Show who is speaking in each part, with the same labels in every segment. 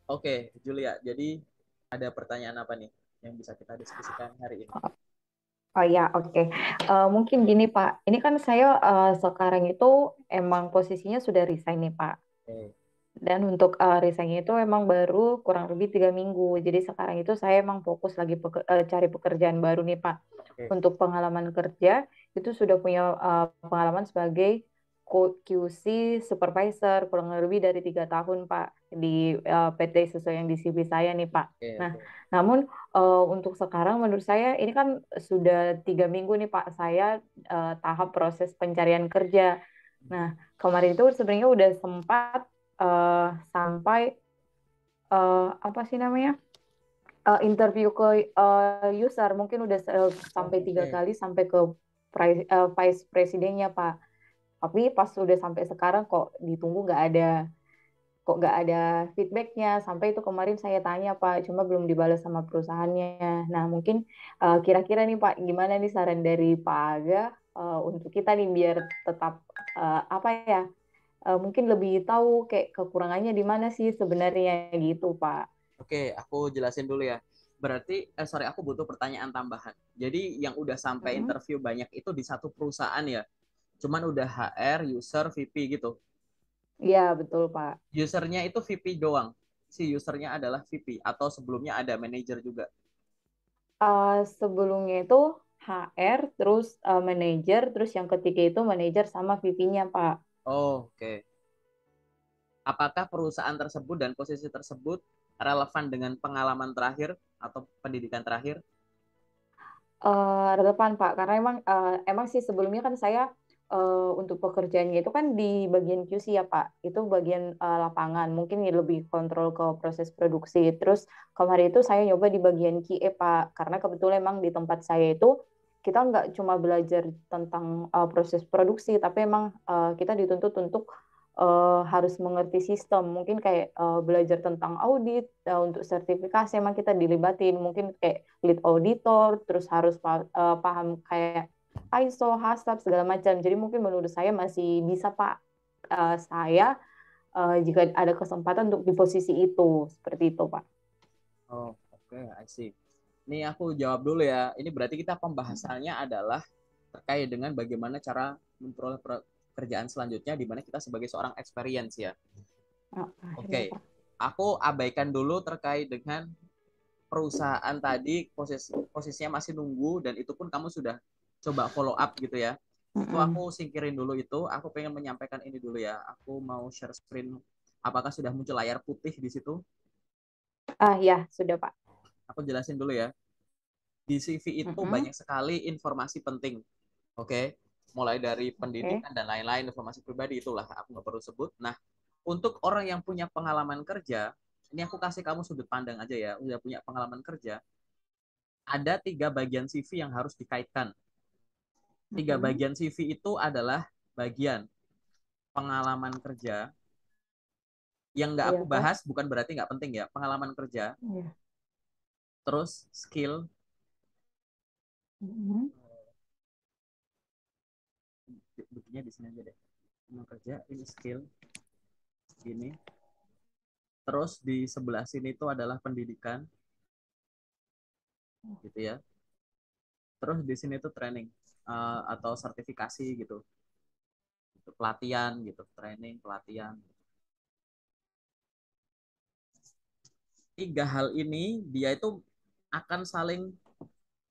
Speaker 1: Oke, Julia. Jadi ada pertanyaan apa nih yang bisa kita diskusikan hari ini?
Speaker 2: Oh ya, oke. Mungkin gini Pak, ini kan saya sekarang itu emang posisinya sudah resign nih Pak.
Speaker 1: Oke,
Speaker 2: Dan untuk resignnya itu emang baru kurang lebih 3 minggu. Jadi sekarang itu saya emang fokus lagi cari pekerjaan baru nih Pak.
Speaker 1: oke,
Speaker 2: Untuk pengalaman kerja itu sudah punya pengalaman sebagai QC supervisor kurang lebih dari 3 tahun Pak di PT sesuai yang di CV saya nih Pak.
Speaker 1: oke,
Speaker 2: Nah,
Speaker 1: oke.
Speaker 2: namun untuk sekarang menurut saya ini kan sudah 3 minggu nih Pak saya tahap proses pencarian kerja. Nah, kemarin itu sebenarnya udah sempat sampai apa sih namanya interview ke user mungkin udah
Speaker 1: Oh,
Speaker 2: sampai tiga
Speaker 1: oke.
Speaker 2: kali sampai ke vice presidennya Pak. Tapi pas udah sampai sekarang kok nggak ada feedbacknya. Sampai itu kemarin saya tanya Pak, cuma belum dibalas sama perusahaannya. Nah mungkin kira-kira nih Pak, gimana nih saran dari Pak Aga untuk kita nih biar tetap apa ya mungkin lebih tahu kayak kekurangannya di mana sih sebenarnya gitu, Pak.
Speaker 1: Oke, aku jelasin dulu ya. Berarti, sorry, aku butuh pertanyaan tambahan. Jadi yang udah sampai
Speaker 2: Mm-mm.
Speaker 1: interview banyak itu di satu perusahaan ya? Cuman udah HR, user, VP gitu.
Speaker 2: Iya, betul, Pak.
Speaker 1: Usernya itu VP doang. Si usernya adalah VP atau sebelumnya ada manajer juga.
Speaker 2: Sebelumnya itu HR, terus manajer, terus yang ketiga itu manajer sama VP-nya, Pak.
Speaker 1: Oh, oke. Apakah perusahaan tersebut dan posisi tersebut relevan dengan pengalaman terakhir atau pendidikan terakhir?
Speaker 2: Relevan Pak karena emang sih sebelumnya kan saya untuk pekerjaannya itu kan di bagian QC ya Pak itu bagian lapangan mungkin ya lebih kontrol ke proses produksi terus kemarin itu saya nyoba di bagian QA Pak karena kebetulan emang di tempat saya itu kita nggak cuma belajar tentang proses produksi tapi emang kita dituntut untuk harus mengerti sistem mungkin kayak belajar tentang audit untuk sertifikasi emang kita dilibatin mungkin kayak lead auditor, terus harus paham kayak ISO, HACCP, segala macam. Jadi mungkin menurut saya masih bisa Pak saya jika ada kesempatan untuk di posisi itu, seperti itu Pak.
Speaker 1: Oh, oke, I see. Ini aku jawab dulu ya. Ini berarti kita pembahasannya adalah terkait dengan bagaimana cara memperoleh pekerjaan selanjutnya di mana kita sebagai seorang experience ya.
Speaker 2: Ya
Speaker 1: Oke,
Speaker 2: Pak.
Speaker 1: aku abaikan dulu terkait dengan perusahaan tadi posisinya masih nunggu dan itu pun kamu sudah coba follow up gitu ya. Itu
Speaker 2: Mm-mm.
Speaker 1: aku singkirin dulu itu. Aku pengen menyampaikan ini dulu ya. Aku mau share screen. Apakah sudah muncul layar putih di situ?
Speaker 2: Ya sudah Pak.
Speaker 1: Aku jelasin dulu ya. Di CV itu
Speaker 2: Mm-mm.
Speaker 1: banyak sekali informasi penting. Oke, mulai dari
Speaker 2: Oke.
Speaker 1: pendidikan dan lain-lain, informasi pribadi itulah aku nggak perlu sebut. Nah, untuk orang yang punya pengalaman kerja, ini aku kasih kamu sudut pandang aja ya, udah punya pengalaman kerja, ada 3 bagian CV yang harus dikaitkan. Tiga
Speaker 2: Mm-mm.
Speaker 1: bagian CV itu adalah bagian pengalaman kerja, yang nggak aku
Speaker 2: Iya Pak.
Speaker 1: bahas bukan berarti nggak penting ya, pengalaman kerja,
Speaker 2: Iya.
Speaker 1: terus skill,
Speaker 2: Mm-mm.
Speaker 1: buktinya di sini aja deh, pengalaman kerja, ini skill, ini, terus di sebelah sini itu adalah pendidikan, gitu ya. Terus di sini tuh training atau sertifikasi gitu, pelatihan gitu, training, pelatihan. 3 hal ini dia itu akan saling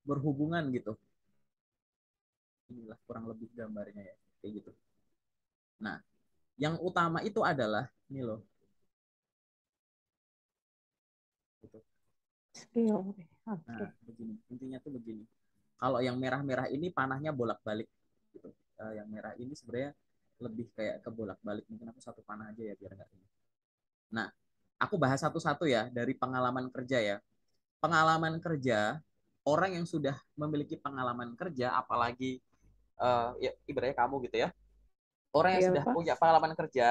Speaker 1: berhubungan gitu. Inilah kurang lebih gambarnya ya, kayak gitu. Nah, yang utama itu adalah ini loh, gitu.
Speaker 2: Skill.
Speaker 1: Nah,
Speaker 2: Oke.
Speaker 1: begini, intinya tuh begini. Kalau yang merah-merah ini panahnya bolak-balik gitu. Yang merah ini sebenarnya lebih kayak ke bolak-balik. Mungkin aku satu panah aja ya biar nggak ini. Nah, aku bahas satu-satu ya dari pengalaman kerja ya. Pengalaman kerja, orang yang sudah memiliki pengalaman kerja, apalagi ya, ibaratnya kamu gitu ya, orang yang
Speaker 2: Iya
Speaker 1: sudah
Speaker 2: Pak.
Speaker 1: punya pengalaman kerja,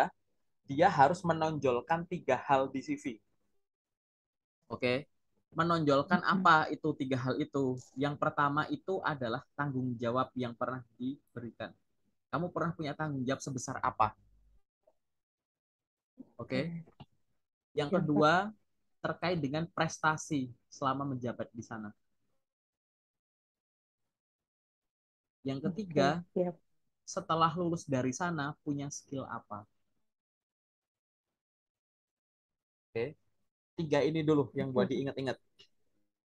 Speaker 1: dia harus menonjolkan 3 hal di CV. Oke, menonjolkan
Speaker 2: Mm-mm.
Speaker 1: apa itu 3 hal itu? Yang pertama itu adalah tanggung jawab yang pernah diberikan. Kamu pernah punya tanggung jawab sebesar apa? Oke.
Speaker 2: Oke.
Speaker 1: Yang
Speaker 2: Iya
Speaker 1: kedua,
Speaker 2: Pak.
Speaker 1: terkait dengan prestasi selama menjabat di sana. Yang ketiga,
Speaker 2: Siap.
Speaker 1: setelah lulus dari sana punya skill apa? Oke. Tiga ini dulu yang buat diingat-ingat.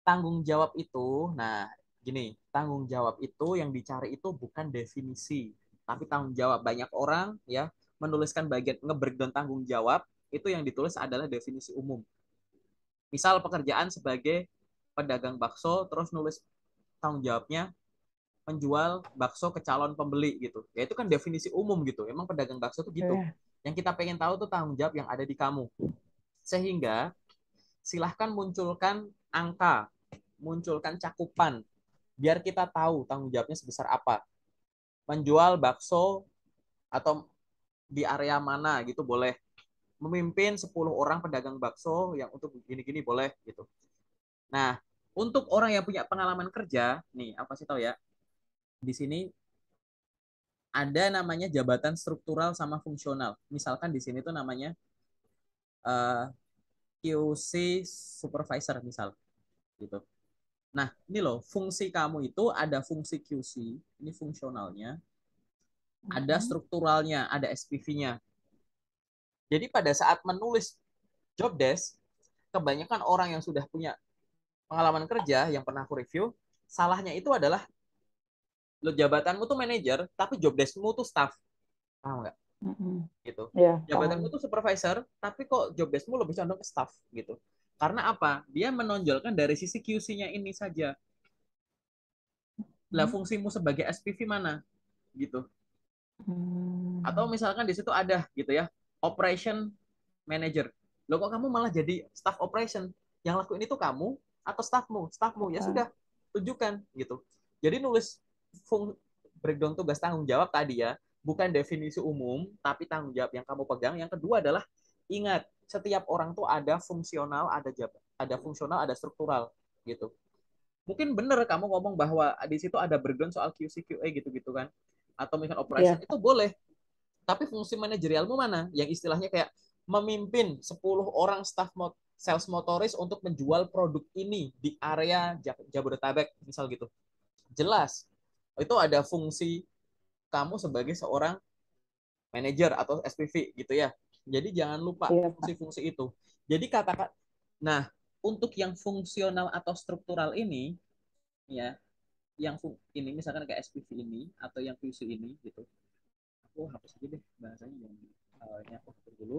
Speaker 1: Tanggung jawab itu, nah gini, tanggung jawab itu yang dicari itu bukan definisi, tapi tanggung jawab. Banyak orang ya menuliskan bagian nge-breakdown tanggung jawab, itu yang ditulis adalah definisi umum. Misal pekerjaan sebagai pedagang bakso, terus nulis tanggung jawabnya menjual bakso ke calon pembeli gitu. Ya itu kan definisi umum gitu. Emang pedagang bakso tuh gitu.
Speaker 2: Ya.
Speaker 1: Yang kita pengen tahu tuh tanggung jawab yang ada di kamu. Sehingga silahkan munculkan angka, munculkan cakupan, biar kita tahu tanggung jawabnya sebesar apa. Menjual bakso atau di area mana gitu boleh. Memimpin 10 orang pedagang bakso yang untuk gini-gini boleh gitu. Nah, untuk orang yang punya pengalaman kerja, nih apa sih tahu ya? Di sini ada namanya jabatan struktural sama fungsional. Misalkan di sini tuh namanya uh, QC supervisor misal gitu. Nah, ini loh, fungsi kamu itu ada fungsi QC, ini fungsionalnya, ada strukturalnya, ada SPV-nya. Jadi pada saat menulis job desk, kebanyakan orang yang sudah punya pengalaman kerja yang pernah aku review, salahnya itu adalah lo jabatanmu tuh manajer, tapi job deskmu tuh staff. Paham nggak? Gitu.
Speaker 2: Ya,
Speaker 1: Jabatanmu
Speaker 2: paham.
Speaker 1: tuh supervisor, tapi kok job deskmu lebih condong ke staff gitu. Karena apa? Dia menonjolkan dari sisi QC-nya ini saja. Lah fungsimu sebagai SPV mana? Gitu. Atau misalkan di situ ada gitu ya, operation manager. Loh kok kamu malah jadi staff operation? Yang lakuin itu kamu atau staffmu? Staffmu. Ya
Speaker 2: Apa?
Speaker 1: sudah, tunjukkan gitu. Jadi nulis breakdown tugas tanggung jawab tadi ya, bukan definisi umum, tapi tanggung jawab yang kamu pegang. Yang kedua adalah ingat, setiap orang tuh ada fungsional, ada fungsional, ada struktural gitu. Mungkin benar kamu ngomong bahwa di situ ada breakdown soal QC QA gitu-gitu kan. Atau misalkan operation
Speaker 2: Iya,
Speaker 1: itu boleh, tapi fungsi manajerialmu mana? Yang istilahnya kayak memimpin 10 orang staff sales motoris untuk menjual produk ini di area Jabodetabek, misal gitu. Jelas, itu ada fungsi kamu sebagai seorang manajer atau SPV gitu ya. Jadi jangan lupa
Speaker 2: iya, Pak.
Speaker 1: fungsi-fungsi itu. Jadi katakan, nah untuk yang fungsional atau struktural ini, ya, yang ini misalkan kayak SPV ini atau yang QC ini gitu, aku hapus aja deh bahasanya yang ini aku hapus dulu.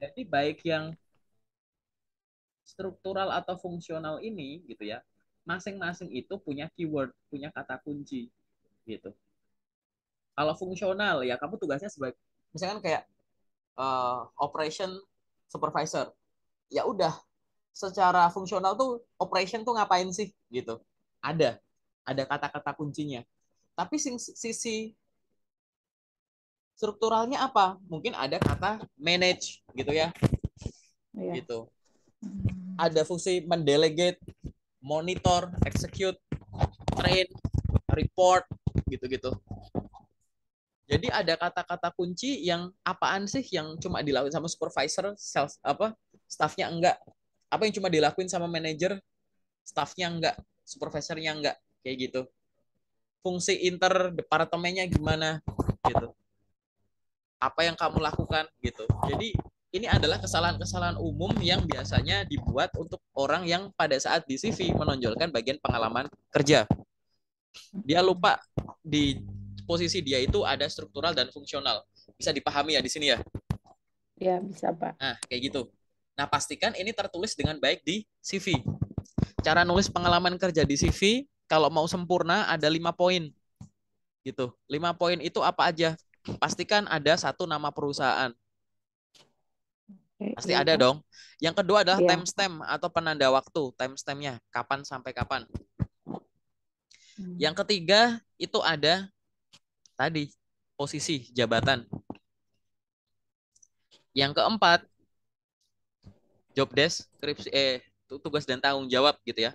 Speaker 1: Jadi baik yang struktural atau fungsional ini gitu ya, masing-masing itu punya keyword, punya kata kunci gitu. Kalau fungsional ya kamu tugasnya sebagai misalkan kayak operation supervisor. Ya udah, secara fungsional tuh operation tuh ngapain sih gitu. Ada ada kata-kata kuncinya. Tapi sisi strukturalnya apa? Mungkin ada kata manage gitu ya,
Speaker 2: Iya.
Speaker 1: gitu. Ada fungsi mendelegate, monitor, execute, train, report, gitu-gitu. Jadi ada kata-kata kunci yang apaan sih yang cuma dilakuin sama supervisor, sales apa, staffnya enggak. Apa yang cuma dilakuin sama manajer, staffnya enggak, supervisornya enggak, kayak gitu. Fungsi interdepartemennya gimana, gitu. Apa yang kamu lakukan, gitu. Jadi ini adalah kesalahan-kesalahan umum yang biasanya dibuat untuk orang yang pada saat di CV menonjolkan bagian pengalaman kerja. Dia lupa di posisi dia itu ada struktural dan fungsional. Bisa dipahami ya di sini ya.
Speaker 2: Ya, bisa, Pak.
Speaker 1: Nah, kayak gitu. Nah, pastikan ini tertulis dengan baik di CV. Cara nulis pengalaman kerja di CV, kalau mau sempurna ada 5 poin. Gitu. 5 poin itu apa aja? Pastikan ada satu nama perusahaan.
Speaker 2: Oke,
Speaker 1: Pasti
Speaker 2: iya,
Speaker 1: ada
Speaker 2: Pak.
Speaker 1: dong. Yang kedua adalah
Speaker 2: Iya.
Speaker 1: timestamp atau penanda waktu. Timestampnya, kapan sampai kapan. Yang ketiga, itu ada tadi, posisi jabatan. Yang keempat, job desk, tugas dan tanggung jawab gitu ya.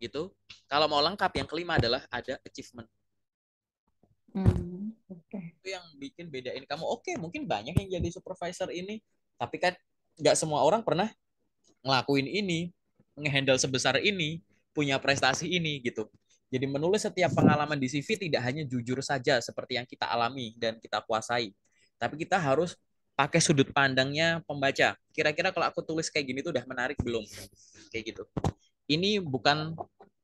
Speaker 1: Gitu. Kalau mau lengkap, yang kelima adalah ada achievement.
Speaker 2: Oke.
Speaker 1: Itu yang bikin bedain kamu. Oke, mungkin banyak yang jadi supervisor ini, tapi kan nggak semua orang pernah ngelakuin ini, ngehandle sebesar ini, punya prestasi ini gitu. Jadi menulis setiap pengalaman di CV tidak hanya jujur saja seperti yang kita alami dan kita kuasai, tapi kita harus pakai sudut pandangnya pembaca. Kira-kira kalau aku tulis kayak gini tuh udah menarik belum? Kayak gitu. Ini bukan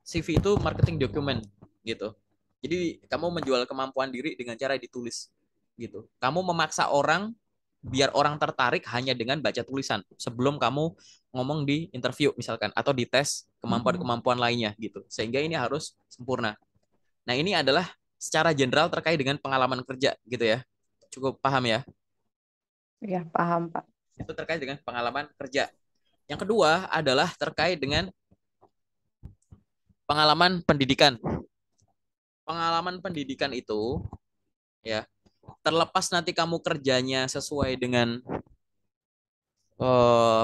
Speaker 1: CV itu marketing document gitu. Jadi kamu menjual kemampuan diri dengan cara ditulis gitu. Kamu memaksa orang biar orang tertarik hanya dengan baca tulisan sebelum kamu ngomong di interview misalkan atau di tes kemampuan-kemampuan lainnya gitu. Sehingga ini harus sempurna. Nah, ini adalah secara general terkait dengan pengalaman kerja gitu ya. Cukup paham ya?
Speaker 2: Ya, paham, Pak.
Speaker 1: Itu terkait dengan pengalaman kerja. Yang kedua adalah terkait dengan pengalaman pendidikan. Pengalaman pendidikan itu ya, terlepas nanti kamu kerjanya sesuai dengan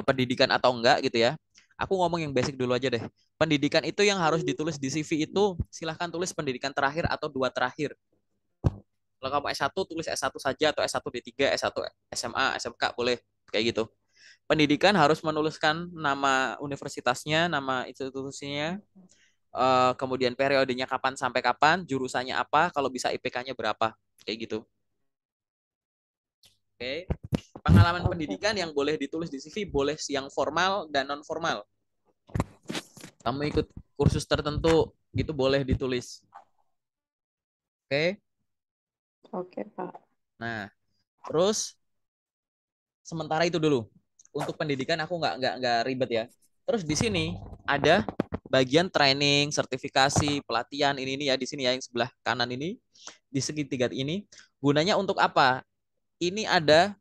Speaker 1: pendidikan atau enggak gitu ya. Aku ngomong yang basic dulu aja deh. Pendidikan itu yang harus ditulis di CV itu silahkan tulis pendidikan terakhir atau dua terakhir. Kalau kamu S1 tulis S1 saja atau S1 D3, S1 SMA, SMK boleh kayak gitu. Pendidikan harus menuliskan nama universitasnya, nama institusinya, kemudian periodenya kapan sampai kapan, jurusannya apa, kalau bisa IPK-nya berapa, kayak gitu. Oke. Pengalaman pendidikan yang boleh ditulis di CV boleh yang formal dan non formal. Kamu ikut kursus tertentu gitu boleh ditulis. Oke.
Speaker 2: Oke, Pak.
Speaker 1: Nah, terus sementara itu dulu. Untuk pendidikan aku nggak ribet ya. Terus di sini ada bagian training, sertifikasi, pelatihan ini ya di sini ya yang sebelah kanan ini di segitiga ini gunanya untuk apa? Ini ada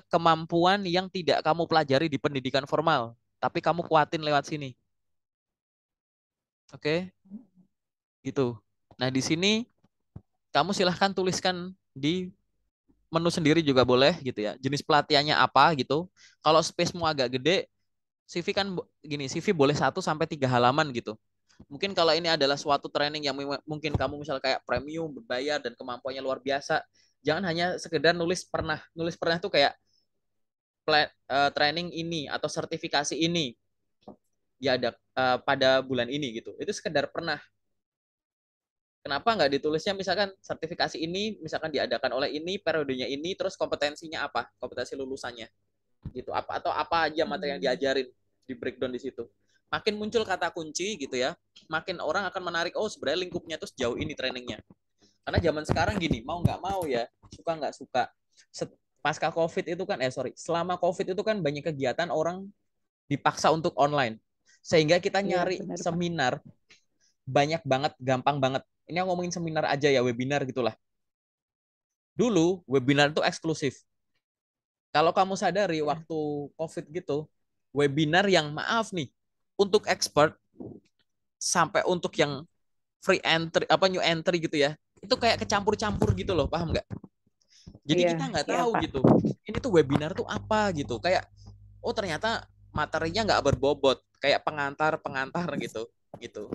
Speaker 1: kemampuan yang tidak kamu pelajari di pendidikan formal, tapi kamu kuatin lewat sini. Oke, gitu. Nah, di sini kamu silahkan tuliskan di menu sendiri juga boleh gitu ya. Jenis pelatihannya apa gitu. Kalau space-mu agak gede, CV kan gini, CV boleh 1 sampai 3 halaman gitu. Mungkin kalau ini adalah suatu training yang mungkin kamu misal kayak premium, berbayar dan kemampuannya luar biasa, jangan hanya sekedar nulis pernah. Nulis pernah itu kayak training ini atau sertifikasi ini ya ada pada bulan ini gitu. Itu sekedar pernah. Kenapa nggak ditulisnya misalkan sertifikasi ini misalkan diadakan oleh ini, periodenya ini, terus kompetensinya apa, kompetensi lulusannya gitu, apa atau apa aja materi yang diajarin di breakdown di situ. Makin muncul kata kunci gitu ya, makin orang akan menarik. Oh sebenarnya lingkupnya tuh sejauh ini trainingnya. Karena zaman sekarang gini, mau nggak mau ya, suka nggak suka. Pasca COVID itu kan, selama COVID itu kan banyak kegiatan orang dipaksa untuk online. Sehingga kita
Speaker 2: Iya,
Speaker 1: nyari
Speaker 2: benar, Pak.
Speaker 1: seminar banyak banget, gampang banget. Ini aku ngomongin seminar aja ya, webinar gitulah. Dulu webinar itu eksklusif. Kalau kamu sadari
Speaker 2: Iya.
Speaker 1: waktu COVID gitu, webinar yang maaf nih, untuk expert sampai untuk yang free entry apa new entry gitu ya, itu kayak kecampur-campur gitu loh, paham nggak? Jadi
Speaker 2: Iya,
Speaker 1: kita nggak
Speaker 2: iya,
Speaker 1: tahu
Speaker 2: Pak.
Speaker 1: gitu, ini tuh webinar tuh apa gitu, kayak oh ternyata materinya nggak berbobot, kayak pengantar-pengantar gitu, gitu.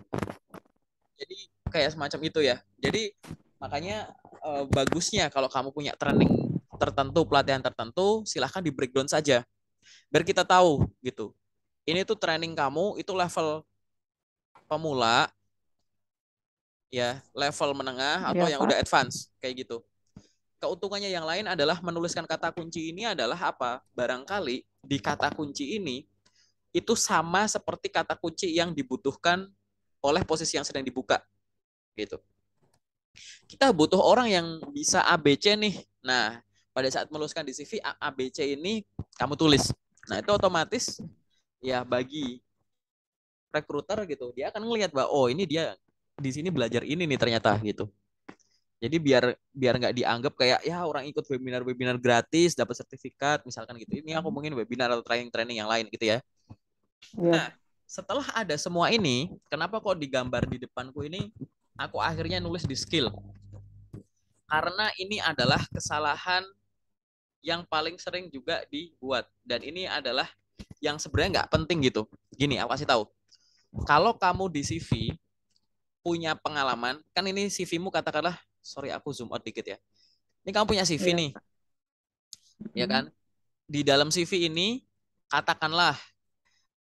Speaker 1: Jadi kayak semacam itu ya. Jadi makanya bagusnya kalau kamu punya training tertentu, pelatihan tertentu, silahkan di breakdown saja. Biar kita tahu gitu. Ini tuh training kamu itu level pemula, ya, level menengah atau
Speaker 2: Iya,
Speaker 1: yang
Speaker 2: Pak.
Speaker 1: udah advance kayak gitu. Keuntungannya yang lain adalah menuliskan kata kunci ini adalah apa? Barangkali di kata kunci ini itu sama seperti kata kunci yang dibutuhkan oleh posisi yang sedang dibuka gitu. Kita butuh orang yang bisa ABC nih. Nah, pada saat menuliskan di CV ABC ini kamu tulis. Nah, itu otomatis ya bagi recruiter gitu, dia akan ngelihat bahwa oh ini dia di sini belajar ini nih ternyata gitu. Jadi biar biar nggak dianggap kayak ya orang ikut webinar-webinar gratis dapat sertifikat misalkan gitu. Ini aku mungkin webinar atau training-training yang lain gitu ya.
Speaker 2: Iya.
Speaker 1: Nah, setelah ada semua ini, kenapa kok digambar di depanku ini? Aku akhirnya nulis di skill. Karena ini adalah kesalahan yang paling sering juga dibuat. Dan ini adalah yang sebenarnya nggak penting gitu. Gini, aku kasih tahu. Kalau kamu di CV punya pengalaman, kan ini CV-mu katakanlah, sorry aku zoom out dikit ya. Ini kamu punya CV
Speaker 2: Iya,
Speaker 1: nih.
Speaker 2: Pak.
Speaker 1: ya kan? Di dalam CV ini katakanlah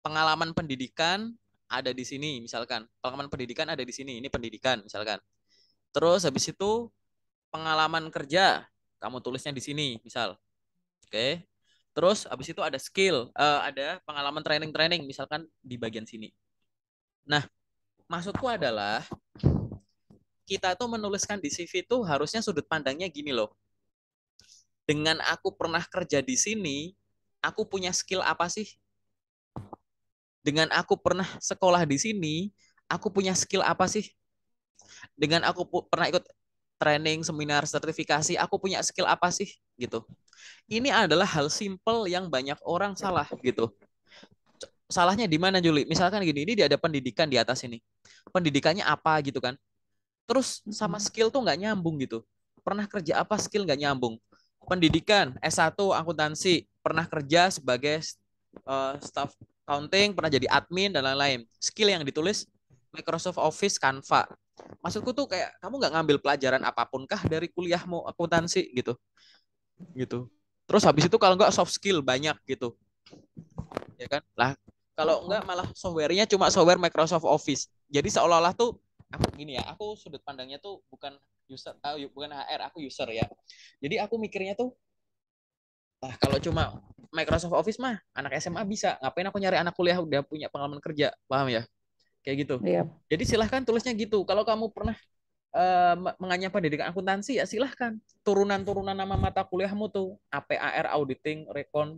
Speaker 1: pengalaman pendidikan ada di sini misalkan. Pengalaman pendidikan ada di sini. Ini pendidikan misalkan. Terus habis itu pengalaman kerja kamu tulisnya di sini misal. Oke. Terus habis itu ada skill, ada pengalaman training-training misalkan di bagian sini. Nah, maksudku adalah kita tuh menuliskan di CV tuh harusnya sudut pandangnya gini loh. Dengan aku pernah kerja di sini, aku punya skill apa sih? Dengan aku pernah sekolah di sini, aku punya skill apa sih? Dengan aku pernah ikut training, seminar, sertifikasi, aku punya skill apa sih? Gitu. Ini adalah hal simple yang banyak orang salah gitu. Salahnya di mana Juli? Misalkan gini, ini ada pendidikan di atas ini. Pendidikannya apa gitu kan? Terus sama skill tuh nggak nyambung gitu. Pernah kerja apa skill nggak nyambung. Pendidikan S1 akuntansi, pernah kerja sebagai staff accounting, pernah jadi admin dan lain-lain. Skill yang ditulis Microsoft Office, Canva. Maksudku tuh kayak kamu nggak ngambil pelajaran apapun kah dari kuliahmu akuntansi gitu, gitu. Terus habis itu kalau nggak soft skill banyak gitu, ya kan? Lah kalau nggak malah softwarenya cuma software Microsoft Office. Jadi seolah-olah tuh aku gini ya, aku sudut pandangnya tuh bukan user, bukan HR, aku user ya. Jadi aku mikirnya tuh, lah kalau cuma Microsoft Office mah anak SMA bisa, ngapain aku nyari anak kuliah udah punya pengalaman kerja, paham ya? Kayak gitu.
Speaker 2: Iya.
Speaker 1: Jadi silahkan tulisnya gitu. Kalau kamu pernah mengenyam pendidikan akuntansi ya silahkan turunan-turunan nama mata kuliahmu tuh APAR, auditing, recon,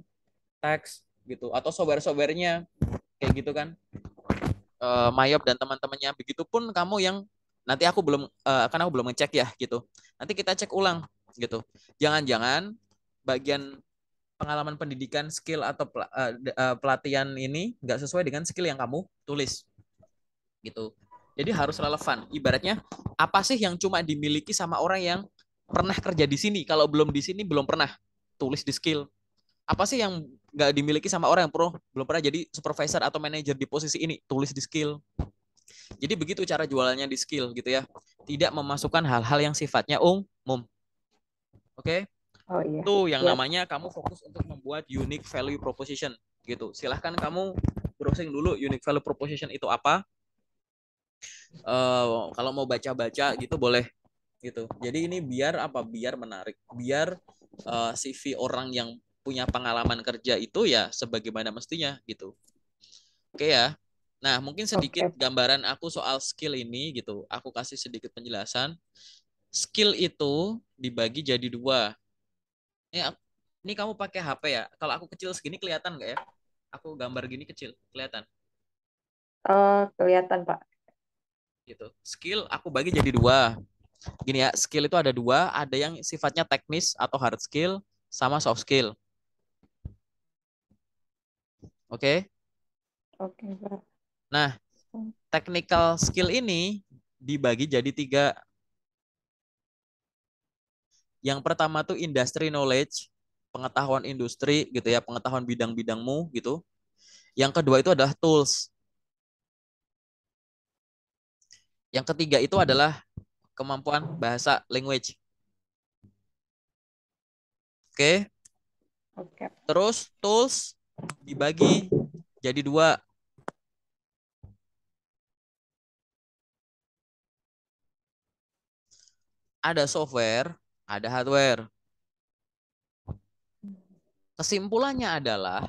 Speaker 1: tax gitu atau software-softwarenya kayak gitu kan. Mayop dan teman-temannya. Begitupun kamu yang nanti aku belum karena aku belum ngecek ya gitu. Nanti kita cek ulang gitu. Jangan-jangan bagian pengalaman pendidikan, skill atau pelatihan ini nggak sesuai dengan skill yang kamu tulis gitu. Jadi harus relevan. Ibaratnya apa sih yang cuma dimiliki sama orang yang pernah kerja di sini? Kalau belum di sini belum pernah tulis di skill. Apa sih yang nggak dimiliki sama orang yang belum pernah jadi supervisor atau manajer di posisi ini? Tulis di skill. Jadi begitu cara jualannya di skill gitu ya. Tidak memasukkan hal-hal yang sifatnya umum. Oke?
Speaker 2: Oh iya.
Speaker 1: Itu yang
Speaker 2: Siap.
Speaker 1: namanya kamu fokus untuk membuat unique value proposition gitu. Silahkan kamu browsing dulu unique value proposition itu apa. Kalau mau baca-baca gitu boleh gitu. Jadi ini biar apa? Biar menarik, biar CV orang yang punya pengalaman kerja itu ya sebagaimana mestinya gitu. Oke ya. Nah, mungkin sedikit
Speaker 2: Oke.
Speaker 1: gambaran aku soal skill ini gitu. Aku kasih sedikit penjelasan. Skill itu dibagi jadi dua. Ini, ini kamu pakai HP ya. Kalau aku kecil segini kelihatan nggak ya? Aku gambar gini kecil, kelihatan
Speaker 2: Kelihatan, Pak.
Speaker 1: gitu. Skill aku bagi jadi dua. Gini ya, skill itu ada dua, ada yang sifatnya teknis atau hard skill sama soft skill. Oke.
Speaker 2: Oke, Pak.
Speaker 1: Nah, technical skill ini dibagi jadi tiga. Yang pertama tuh industry knowledge, pengetahuan industri gitu ya, pengetahuan bidang-bidangmu gitu. Yang kedua itu adalah tools. Yang ketiga itu adalah kemampuan bahasa language. Oke.
Speaker 2: Oke.
Speaker 1: Terus tools dibagi jadi dua. Ada software, ada hardware. Kesimpulannya adalah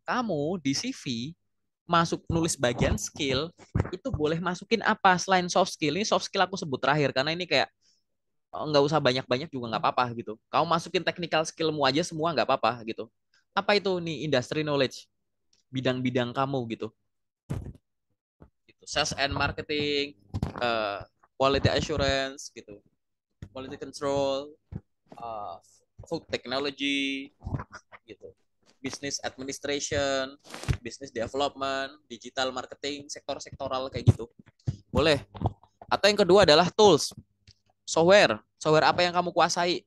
Speaker 1: kamu di CV masuk nulis bagian skill itu boleh masukin apa selain soft skill. Ini soft skill aku sebut terakhir karena ini kayak nggak usah banyak-banyak juga nggak apa-apa gitu. Kamu masukin technical skillmu aja semua nggak apa-apa gitu. Apa itu nih industry knowledge, bidang-bidang kamu gitu. Sales and marketing, uh, quality assurance gitu, quality control, uh, food technology gitu, business administration, business development, digital marketing, sektoral kayak gitu. Boleh. Atau yang kedua adalah tools, software. Software apa yang kamu kuasai?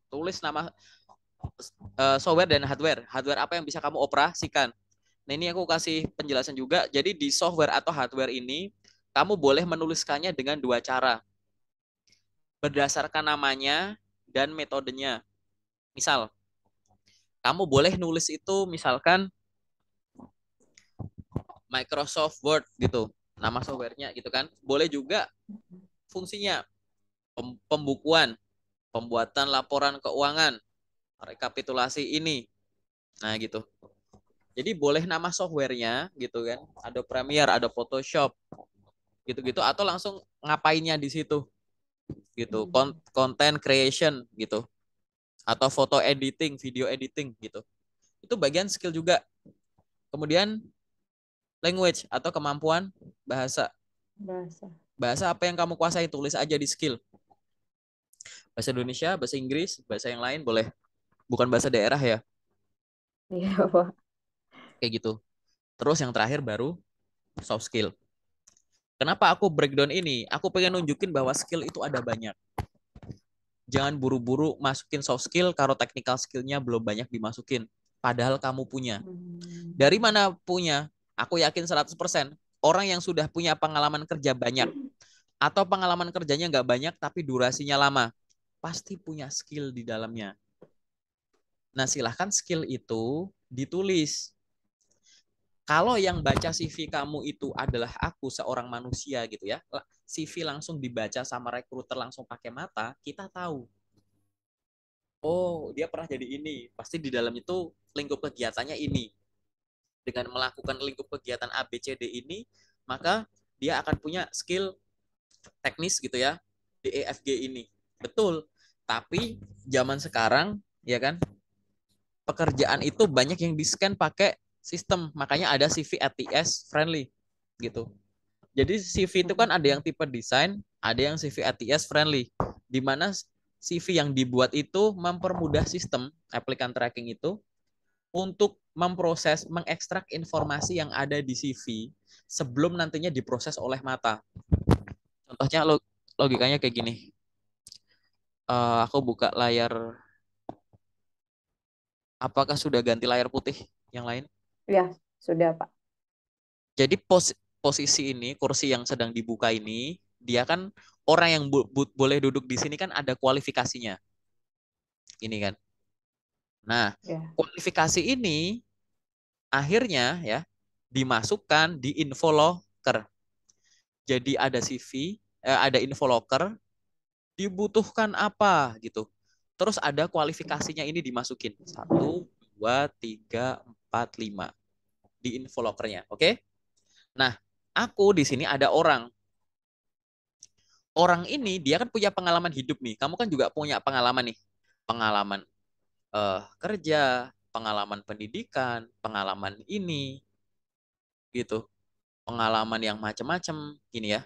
Speaker 1: Tulis nama software dan hardware. Hardware apa yang bisa kamu operasikan? Nah, ini aku kasih penjelasan juga. Jadi di software atau hardware ini kamu boleh menuliskannya dengan dua cara. Berdasarkan namanya dan metodenya. Misal, kamu boleh nulis itu misalkan Microsoft Word gitu, nama softwarenya gitu kan. Boleh juga fungsinya pembukuan, pembuatan laporan keuangan, rekapitulasi ini. Nah, gitu. Jadi boleh nama softwarenya gitu kan. Ada Premiere, ada Photoshop, gitu-gitu atau langsung ngapainnya di situ gitu. Content creation gitu atau foto editing, video editing gitu. Itu bagian skill juga. Kemudian language atau kemampuan bahasa.
Speaker 2: Bahasa.
Speaker 1: Bahasa apa yang kamu kuasai, tulis aja di skill. Bahasa Indonesia, bahasa Inggris, bahasa yang lain boleh. Bukan bahasa daerah ya,
Speaker 2: Iya, Pak.
Speaker 1: kayak gitu. Terus yang terakhir baru soft skill. Kenapa aku breakdown ini? Aku pengen nunjukin bahwa skill itu ada banyak. Jangan buru-buru masukin soft skill kalau technical skillnya belum banyak dimasukin. Padahal kamu punya. Dari mana punya? Aku yakin 100%. Orang yang sudah punya pengalaman kerja banyak atau pengalaman kerjanya nggak banyak tapi durasinya lama, pasti punya skill di dalamnya. Nah, silahkan skill itu ditulis. Kalau yang baca CV kamu itu adalah aku seorang manusia gitu ya, CV langsung dibaca sama rekruter langsung pakai mata, kita tahu. Oh, dia pernah jadi ini. Pasti di dalam itu lingkup kegiatannya ini. Dengan melakukan lingkup kegiatan A, B, C, D ini, maka dia akan punya skill teknis gitu ya, D, E, F, G ini. Betul. Tapi zaman sekarang, ya kan, pekerjaan itu banyak yang di-scan pakai sistem. Makanya ada CV ATS friendly gitu. Jadi CV itu kan ada yang tipe desain, ada yang CV ATS friendly. Di mana CV yang dibuat itu mempermudah sistem applicant tracking itu untuk memproses, mengekstrak informasi yang ada di CV sebelum nantinya diproses oleh mata. Contohnya logikanya kayak gini. Aku buka layar, apakah sudah ganti layar putih yang lain?
Speaker 2: Ya, sudah, Pak.
Speaker 1: Jadi posisi ini, kursi yang sedang dibuka ini, dia kan orang yang boleh duduk di sini kan ada kualifikasinya. Ini kan. Nah,
Speaker 2: Ya.
Speaker 1: kualifikasi ini akhirnya ya dimasukkan di info locker. Jadi ada CV, ada info locker, dibutuhkan apa gitu. Terus ada kualifikasinya ini dimasukin. 1, 2, 3, 4, 5 di info lockernya. Oke? Nah, aku di sini ada orang. Orang ini dia kan punya pengalaman hidup nih. Kamu kan juga punya pengalaman nih. Pengalaman kerja, pengalaman pendidikan, pengalaman ini gitu. Pengalaman yang macam-macam gini ya.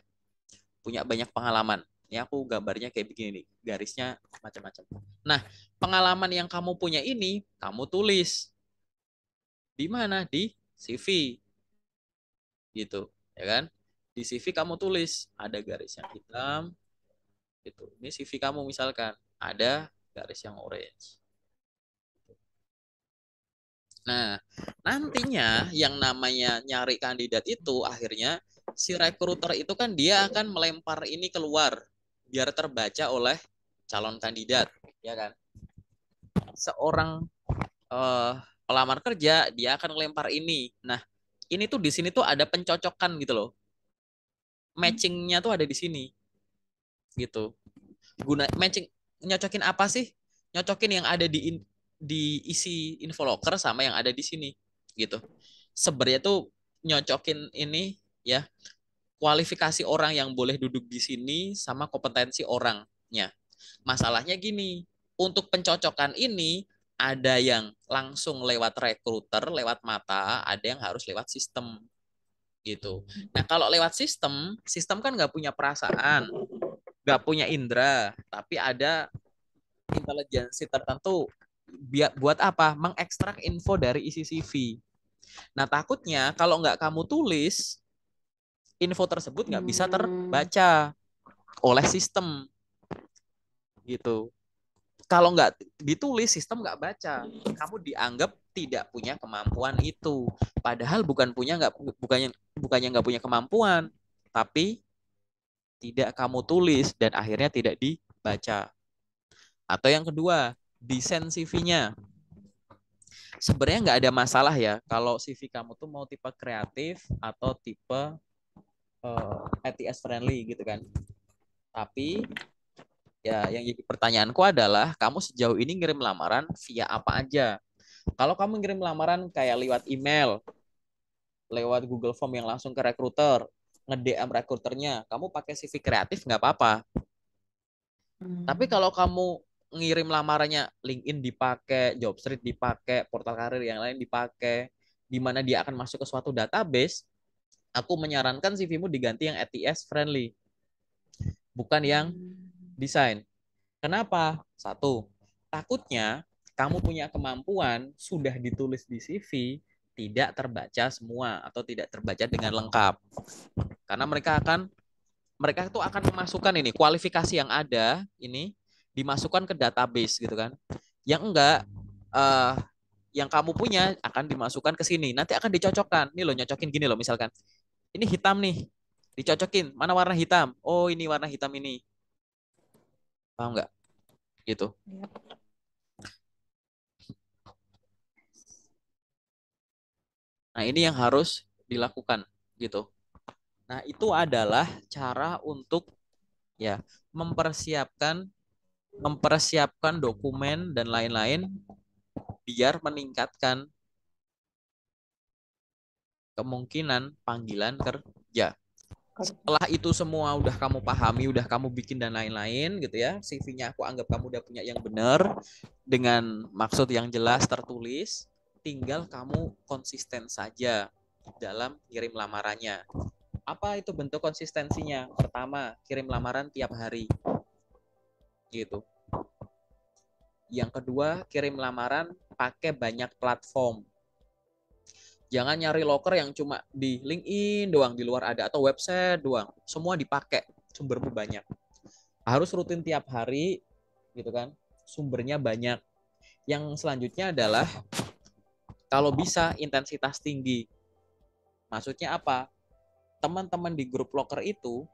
Speaker 1: Punya banyak pengalaman. Ini aku gambarnya kayak begini nih, garisnya macam-macam. Nah, pengalaman yang kamu punya ini kamu tulis di mana? Di CV gitu, ya kan? Di CV kamu tulis ada garis yang hitam gitu. Ini CV kamu misalkan ada garis yang orange. Nah, nantinya yang namanya nyari kandidat itu akhirnya si recruiter itu kan dia akan melempar ini keluar biar terbaca oleh calon kandidat, ya kan? Seorang eh, pelamar kerja dia akan melempar ini. Nah, ini tuh di sini tuh ada pencocokan gitu loh. Matchingnya tuh ada di sini gitu. Matching nyocokin apa sih? Nyocokin yang ada di isi info locker sama yang ada di sini gitu. Sebenarnya tuh nyocokin ini ya kualifikasi orang yang boleh duduk di sini sama kompetensi orangnya. Masalahnya gini, untuk pencocokan ini ada yang langsung lewat recruiter, lewat mata, ada yang harus lewat sistem gitu. Nah kalau lewat sistem, sistem kan nggak punya perasaan, nggak punya indera, tapi ada intelijensi tertentu. Buat apa? Mengekstrak info dari isi CV. Nah takutnya kalau nggak kamu tulis, info tersebut nggak bisa terbaca oleh sistem gitu. Kalau nggak ditulis, sistem nggak baca. Kamu dianggap tidak punya kemampuan itu. Padahal bukannya nggak punya kemampuan, tapi tidak kamu tulis dan akhirnya tidak dibaca. Atau yang kedua, desain CV-nya. Sebenarnya nggak ada masalah ya kalau CV kamu tuh mau tipe kreatif atau tipe ATS friendly gitu kan. Tapi ya yang jadi pertanyaanku adalah kamu sejauh ini ngirim lamaran via apa aja? Kalau kamu ngirim lamaran kayak lewat email, lewat Google Form yang langsung ke recruiter, nge-DM recruiternya, kamu pakai CV kreatif nggak apa-apa. Tapi kalau kamu ngirim lamarannya LinkedIn dipakai, Jobstreet dipakai, portal karir yang lain dipakai, di mana dia akan masuk ke suatu database, aku menyarankan CV-mu diganti yang ATS friendly, bukan yang desain. Kenapa? Satu, takutnya kamu punya kemampuan sudah ditulis di CV tidak terbaca semua atau tidak terbaca dengan lengkap. Karena mereka itu akan memasukkan ini kualifikasi yang ada ini dimasukkan ke database gitu kan. Yang enggak yang kamu punya akan dimasukkan ke sini. Nanti akan dicocokkan. Nih loh nyocokin gini loh misalkan. Ini hitam nih. Dicocokin. Mana warna hitam? Oh, ini warna hitam ini. Paham nggak? Gitu. Nah, ini yang harus dilakukan gitu. Nah, itu adalah cara untuk ya mempersiapkan dokumen dan lain-lain biar meningkatkan kemungkinan panggilan kerja. Setelah itu semua udah kamu pahami, udah kamu bikin dan lain-lain gitu ya, CV-nya aku anggap kamu udah punya yang benar dengan maksud yang jelas tertulis, tinggal kamu konsisten saja dalam kirim lamarannya. Apa itu bentuk konsistensinya? Pertama, kirim lamaran tiap hari. Gitu. Yang kedua, kirim lamaran pakai banyak platform. Jangan nyari loker yang cuma di LinkedIn doang, di luar ada, atau website doang. Semua dipakai, sumbermu banyak. Harus rutin tiap hari, gitu kan. Sumbernya banyak. Yang selanjutnya adalah, kalau bisa intensitas tinggi. Maksudnya apa? Teman-teman di grup loker itu,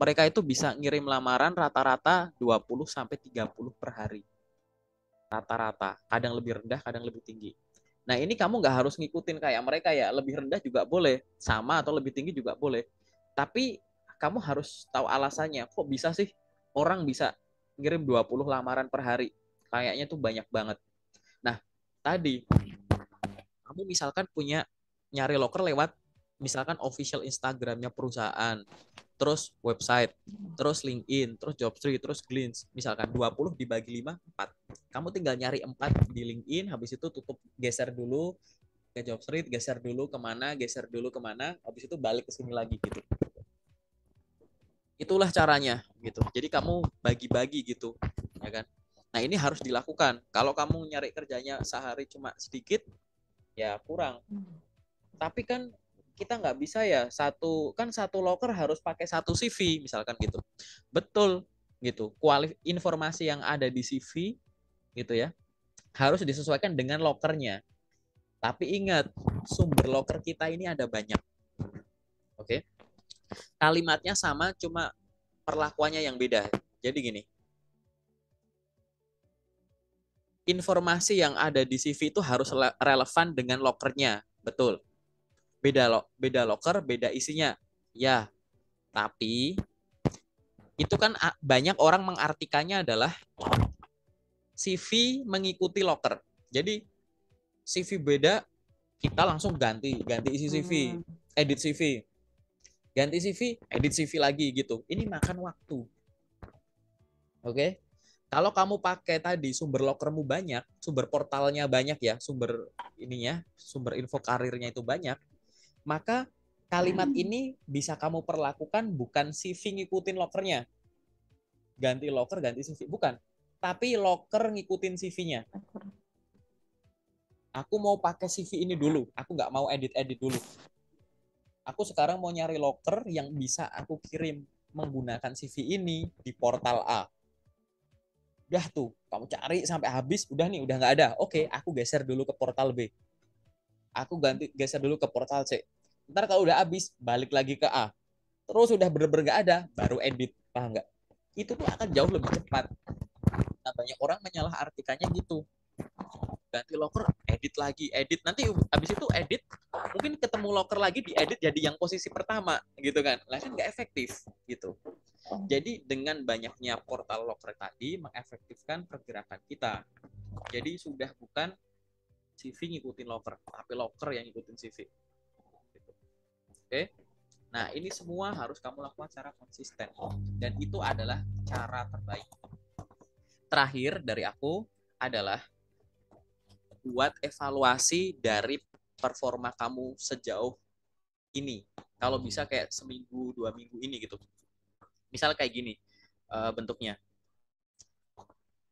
Speaker 1: mereka itu bisa ngirim lamaran rata-rata 20-30 per hari. Rata-rata. Kadang lebih rendah, kadang lebih tinggi. Nah, ini kamu nggak harus ngikutin kayak mereka ya. Lebih rendah juga boleh. Sama atau lebih tinggi juga boleh. Tapi kamu harus tahu alasannya. Kok bisa sih orang bisa ngirim 20 lamaran per hari? Kayaknya tuh banyak banget. Nah, tadi kamu misalkan punya nyari loker lewat misalkan official Instagramnya perusahaan, terus website, terus LinkedIn, terus Jobstreet, terus Glints, misalkan 20 dibagi 5, 4. Kamu tinggal nyari 4 di LinkedIn, habis itu tutup, geser dulu ke Jobstreet, geser dulu kemana, habis itu balik ke sini lagi gitu. Itulah caranya gitu. Jadi kamu bagi-bagi gitu, ya kan? Nah, ini harus dilakukan. Kalau kamu nyari kerjanya sehari cuma sedikit, ya kurang. Tapi kan kita nggak bisa ya satu loker harus pakai satu CV misalkan gitu. Betul gitu. Informasi yang ada di CV gitu ya harus disesuaikan dengan lokernya. Tapi ingat, sumber loker kita ini ada banyak. Oke. Kalimatnya sama, cuma perlakuannya yang beda. Jadi gini, informasi yang ada di CV itu harus relevan dengan lokernya. Betul. Beda loker, beda isinya. Ya, tapi itu kan banyak orang mengartikannya adalah CV mengikuti loker. Jadi CV beda, kita langsung ganti isi CV, edit CV, ganti CV, edit CV lagi gitu. Ini makan waktu. Oke? Kalau kamu pakai tadi sumber lokermu banyak, sumber portalnya banyak ya, sumber info karirnya itu banyak, maka kalimat ini bisa kamu perlakukan bukan CV ngikutin lokernya. Ganti loker, ganti CV. Bukan. Tapi loker ngikutin CV-nya. Aku mau pakai CV ini dulu. Aku nggak mau edit-edit dulu. Aku sekarang mau nyari loker yang bisa aku kirim menggunakan CV ini di portal A. Udah tuh, kamu cari sampai habis, udah nih, udah nggak ada. Oke, aku geser dulu ke portal B. Aku geser dulu ke portal C. Ntar kalau udah habis, balik lagi ke A. Terus udah bener-bener nggak ada, baru edit. Paham nggak? Itu tuh akan jauh lebih cepat. Nah, banyak orang menyalahartikannya gitu. Ganti locker, edit lagi, edit. Nanti habis itu edit, mungkin ketemu locker lagi, diedit jadi yang posisi pertama gitu kan. Lah kan nggak efektif gitu. Jadi dengan banyaknya portal locker tadi mengefektifkan pergerakan kita. Jadi sudah bukan CV ngikutin locker, tapi locker yang ngikutin CV. Gitu. Oke. Nah, ini semua harus kamu lakukan secara konsisten. Dan itu adalah cara terbaik. Terakhir dari aku adalah buat evaluasi dari performa kamu sejauh ini. Kalau bisa kayak seminggu, 2 minggu ini gitu. Misal kayak gini bentuknya.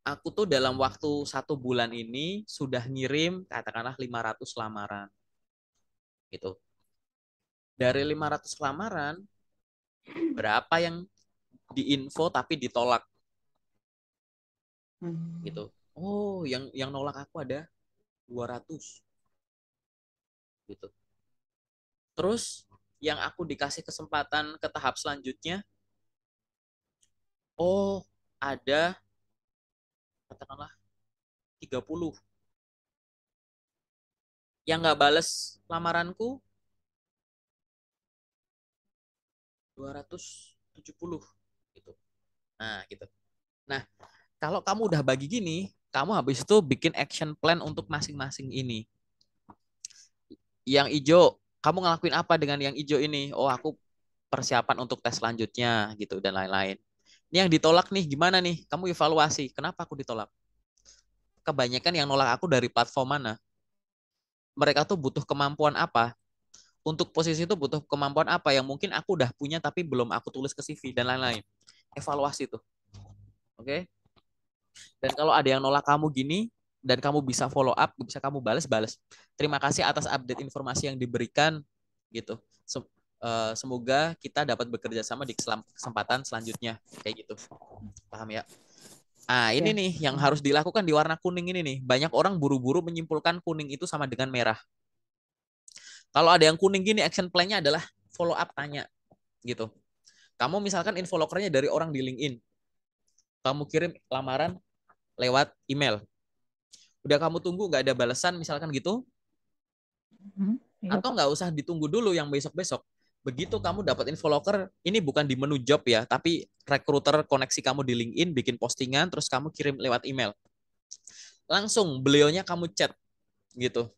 Speaker 1: Aku tuh dalam waktu 1 bulan ini sudah ngirim katakanlah 500 lamaran. Gitu. Dari 500 lamaran, berapa yang diinfo tapi ditolak? Gitu. Oh, yang nolak aku ada 200. Gitu. Terus yang aku dikasih kesempatan ke tahap selanjutnya, oh ada katakanlah 30. Yang nggak bales lamaranku 270 gitu. Nah, gitu. Nah, kalau kamu udah bagi gini, kamu habis itu bikin action plan untuk masing-masing ini. Yang hijau, kamu ngelakuin apa dengan yang hijau ini? Oh, aku persiapan untuk tes selanjutnya gitu dan lain-lain. Ini yang ditolak nih, gimana nih? Kamu evaluasi, kenapa aku ditolak? Kebanyakan yang nolak aku dari platform mana? Mereka tuh butuh kemampuan apa? Untuk posisi itu butuh kemampuan apa yang mungkin aku udah punya tapi belum aku tulis ke CV dan lain-lain. Evaluasi tuh. Oke? Dan kalau ada yang nolak kamu gini dan kamu bisa follow up, bisa kamu balas. Terima kasih atas update informasi yang diberikan gitu. Semoga kita dapat bekerja sama di kesempatan selanjutnya kayak gitu. Paham ya? Ah, ini nih yang harus dilakukan di warna kuning ini nih. Banyak orang buru-buru menyimpulkan kuning itu sama dengan merah. Kalau ada yang kuning gini, action plan-nya adalah follow up tanya gitu. Kamu misalkan info lokernya dari orang di LinkedIn. Kamu kirim lamaran lewat email. Udah kamu tunggu nggak ada balasan misalkan gitu. Atau nggak usah ditunggu dulu yang besok-besok. Begitu kamu dapat info locker, ini bukan di menu job ya, tapi recruiter koneksi kamu di LinkedIn, bikin postingan, terus kamu kirim lewat email. Langsung beliaunya kamu chat gitu.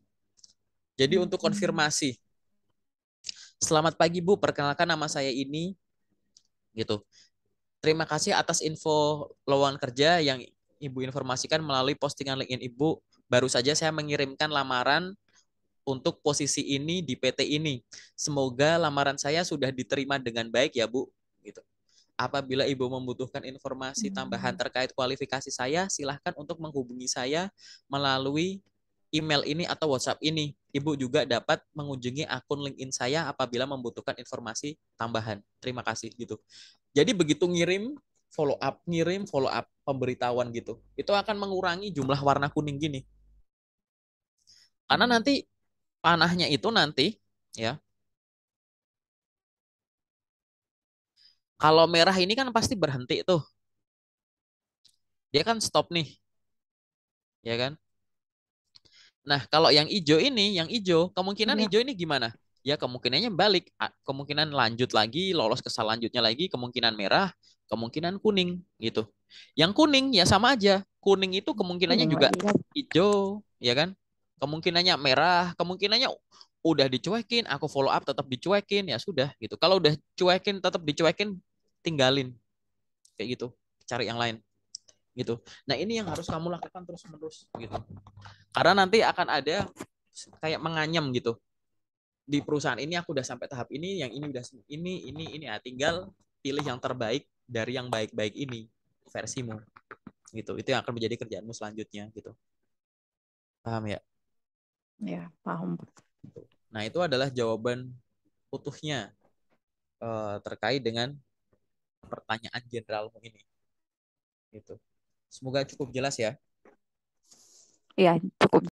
Speaker 1: Jadi untuk konfirmasi, selamat pagi Bu, perkenalkan nama saya ini, gitu. Terima kasih atas info lowongan kerja yang Ibu informasikan melalui postingan LinkedIn Ibu. Baru saja saya mengirimkan lamaran untuk posisi ini di PT ini. Semoga lamaran saya sudah diterima dengan baik ya Bu. Gitu. Apabila Ibu membutuhkan informasi tambahan terkait kualifikasi saya, silahkan untuk menghubungi saya melalui email ini atau WhatsApp ini. Ibu juga dapat mengunjungi akun LinkedIn saya apabila membutuhkan informasi tambahan. Terima kasih gitu. Jadi begitu ngirim follow up pemberitahuan gitu. Itu akan mengurangi jumlah warna kuning gini. Karena nanti panahnya itu nanti ya. Kalau merah ini kan pasti berhenti tuh. Dia kan stop nih, ya kan? Nah, kalau yang hijau ini, yang hijau, kemungkinan hijau ini gimana? Ya kemungkinannya balik, kemungkinan lanjut lagi, lolos ke selanjutnya lagi, kemungkinan merah, kemungkinan kuning gitu. Yang kuning ya sama aja. Kuning itu kemungkinannya juga hijau, ya kan? Kemungkinannya merah, kemungkinannya udah dicuekin, aku follow up tetap dicuekin, ya sudah gitu. Kalau udah cuekin tetap dicuekin, tinggalin kayak gitu. Cari yang lain gitu. Nah, ini yang harus kamu lakukan terus-menerus gitu. Karena nanti akan ada kayak menganyam gitu. Di perusahaan ini aku udah sampai tahap ini, yang ini udah ini. Ya, tinggal pilih yang terbaik dari yang baik-baik ini versimu gitu. Itu yang akan menjadi kerjaanmu selanjutnya gitu. Paham ya?
Speaker 2: Ya, paham.
Speaker 1: Nah, itu adalah jawaban utuhnya terkait dengan pertanyaan generalmu ini. Gitu. Semoga cukup jelas ya.
Speaker 2: Iya, cukup